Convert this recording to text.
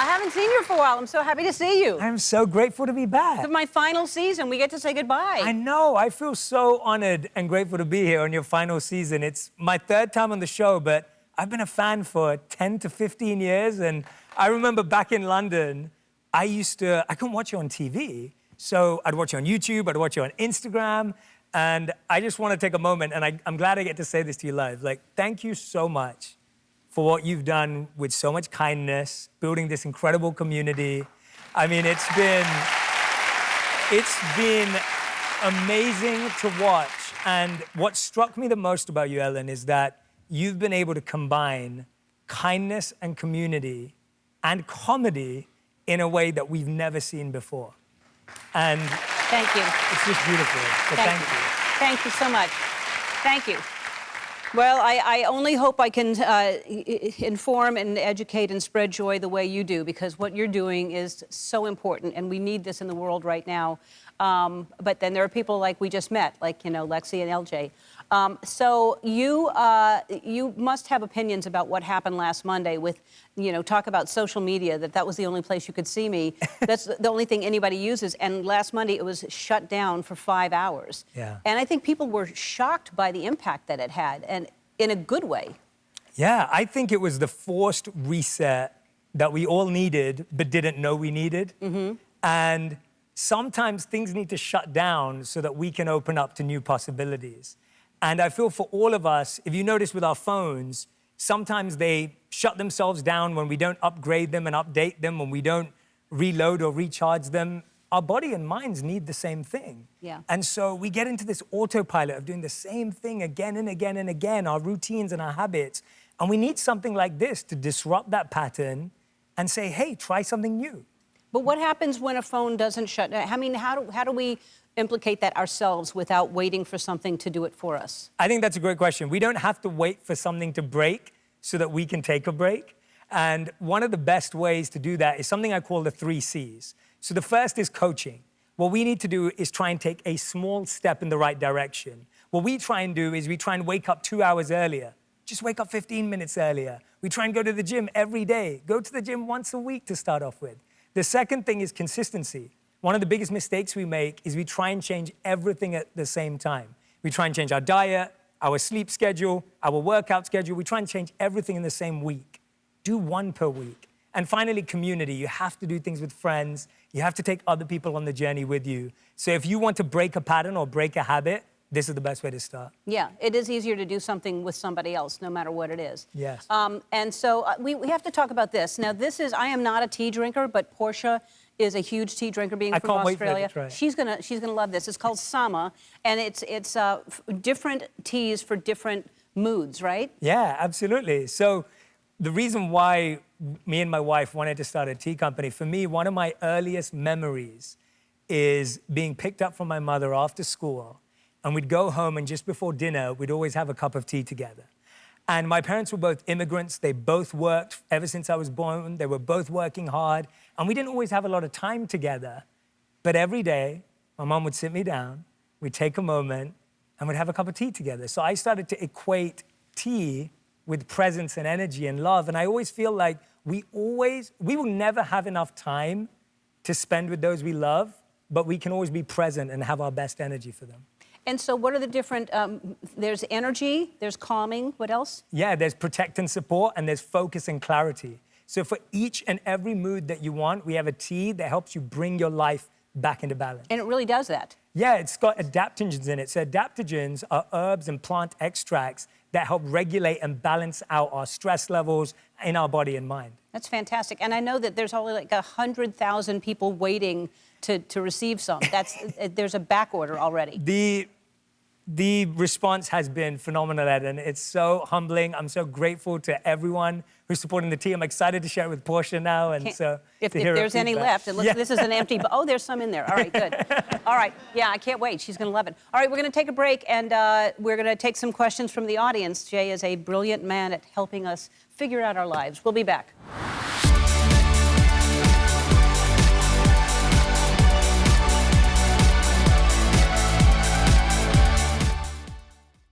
I haven't seen you for a while. I'm so happy to see you. I'm so grateful to be back. It's my final season. We get to say goodbye. I know. I feel so honored and grateful to be here on your final season. It's my third time on the show, but I've been a fan for 10 to 15 years. And I remember back in London, I couldn't watch you on TV. So I'd watch you on YouTube, I'd watch you on Instagram. And I just want to take a moment, and I'm glad I get to say this to you live. Like, thank you so much for what you've done with so much kindness, building this incredible community. I mean, it's been amazing to watch. And what struck me the most about you, Ellen, is that you've been able to combine kindness and community and comedy in a way that we've never seen before. And thank you. It's just beautiful. So thank you. Thank you so much. Thank you. Well, I only hope I can inform and educate and spread joy the way you do, because what you're doing is so important, and we need this in the world right now. But then there are people like we just met, like, you know, Lexi and LJ. So you must have opinions about what happened last Monday with, you know, talk about social media, that was the only place you could see me. That's the only thing anybody uses. And last Monday, it was shut down for 5 hours. Yeah. And I think people were shocked by the impact that it had, and in a good way. Yeah, I think it was the forced reset that we all needed, but didn't know we needed. Mm-hmm. And sometimes things need to shut down so that we can open up to new possibilities. And I feel for all of us, if you notice with our phones, sometimes they shut themselves down when we don't upgrade them and update them, when we don't reload or recharge them. Our body and minds need the same thing. Yeah. And so we get into this autopilot of doing the same thing again and again and again, our routines and our habits. And we need something like this to disrupt that pattern and say, hey, try something new. But what happens when a phone doesn't shut down? I mean, how do we implicate that ourselves without waiting for something to do it for us? I think that's a great question. We don't have to wait for something to break so that we can take a break. And one of the best ways to do that is something I call the 3 C's. So the first is coaching. What we need to do is try and take a small step in the right direction. What we try and do is we try and wake up 2 hours earlier. Just wake up 15 minutes earlier. We try and go to the gym every day. Go to the gym once a week to start off with. The second thing is consistency. One of the biggest mistakes we make is we try and change everything at the same time. We try and change our diet, our sleep schedule, our workout schedule. We try and change everything in the same week. Do 1 per week. And finally, community. You have to do things with friends. You have to take other people on the journey with you. So if you want to break a pattern or break a habit, this is the best way to start. Yeah, it is easier to do something with somebody else, no matter what it is. Yes. And so we have to talk about this. Now, I am not a tea drinker, but Portia is a huge tea drinker, being from Australia. Wait for it to try. She's gonna love this. It's called Sama, and it's different teas for different moods, right? Yeah, absolutely. So the reason why me and my wife wanted to start a tea company, for me, one of my earliest memories is being picked up from my mother after school, and we'd go home, and just before dinner, we'd always have a cup of tea together. And my parents were both immigrants. They both worked ever since I was born. They were both working hard, and we didn't always have a lot of time together. But every day, my mom would sit me down, we'd take a moment, and we'd have a cup of tea together. So I started to equate tea with presence and energy and love. And I always feel like we will never have enough time to spend with those we love, but we can always be present and have our best energy for them. And so what are the different, there's energy, there's calming, what else? Yeah, there's protect and support, and there's focus and clarity. So for each and every mood that you want, we have a tea that helps you bring your life back into balance. And it really does that. Yeah, it's got adaptogens in it. So adaptogens are herbs and plant extracts that help regulate and balance out our stress levels in our body and mind. That's fantastic. And I know that there's only like 100,000 people waiting to receive some. There's a back order already. The response has been phenomenal, Ed, and it's so humbling. I'm so grateful to everyone who's supporting the tea. I'm excited to share it with Portia now, and if there's any left, and look, this is an empty. Oh, there's some in there. All right, good. All right, yeah, I can't wait. She's gonna love it. All right, we're gonna take a break, and we're gonna take some questions from the audience. Jay is a brilliant man at helping us figure out our lives. We'll be back.